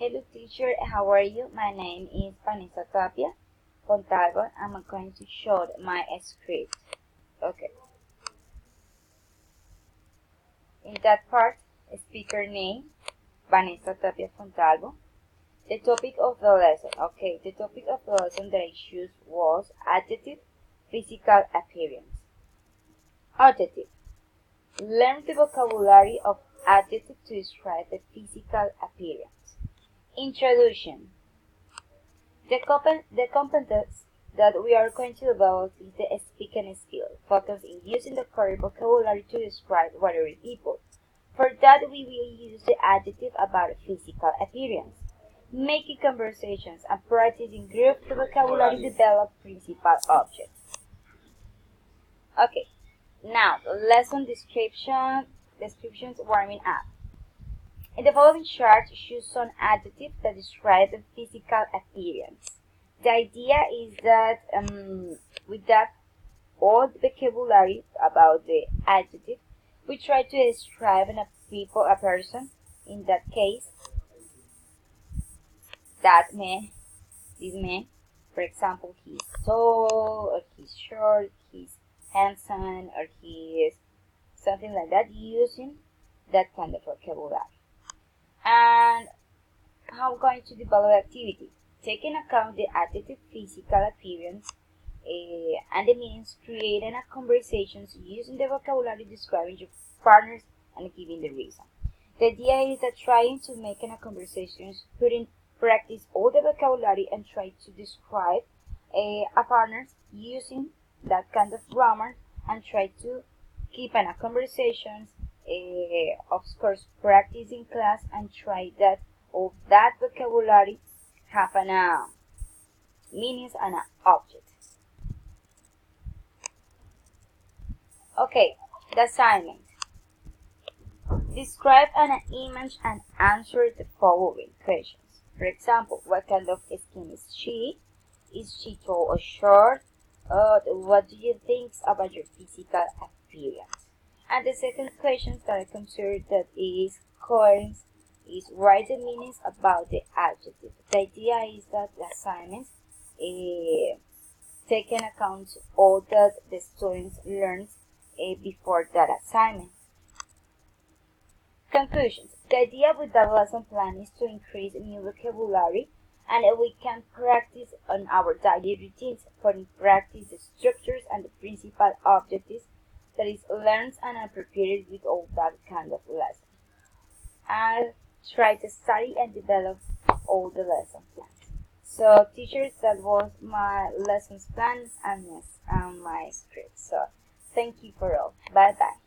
Hello teacher, how are you? My name is Vanessa Tapia Fontalvo. I'm going to show my script. Okay. In that part, speaker name, Vanessa Tapia Fontalvo. The topic of the lesson. Okay, the topic of the lesson that I chose was adjective, physical appearance. Adjective. Learn the vocabulary of adjective to describe the physical appearance. Introduction. The competence that we are going to develop is the speaking skill, focused in using the correct vocabulary to describe other people. For that, we will use the adjective about physical appearance. Making conversations and practicing group the vocabulary develop principal objects. Okay, now lesson descriptions warming up. In the following chart, choose some adjectives that describe the physical appearance. The idea is that with that all the vocabulary about the adjective, we try to describe a person. In that case, this man, for example, he's tall, or he's short, he's handsome, or he is something like that, using that kind of vocabulary. And how I'm going to develop activity. Taking account the adjective physical appearance and the meanings, creating a conversations using the vocabulary describing your partners and giving the reason. The idea is that trying to make a conversation, putting practice all the vocabulary and try to describe a partner using that kind of grammar and try to keep a conversations, of course practice in class and try that all that vocabulary have an meanings and an object. Okay, the assignment. Describe an image and answer the following questions. For example, what kind of skin is she? Is she tall or short? What do you think about your physical appearance? And the second question that I consider that is coherence is write the meanings about the adjective. The idea is that the assignment take into account all that the students learned before that assignment. Conclusions. The idea with the lesson plan is to increase new vocabulary and we can practice on our daily routines, putting practice the structures and the principal objectives that is learned and are prepared with all that kind of lesson. I'll try to study and develop all the lesson plans. So teachers, that was my lessons plan and my script. So thank you for all. Bye bye.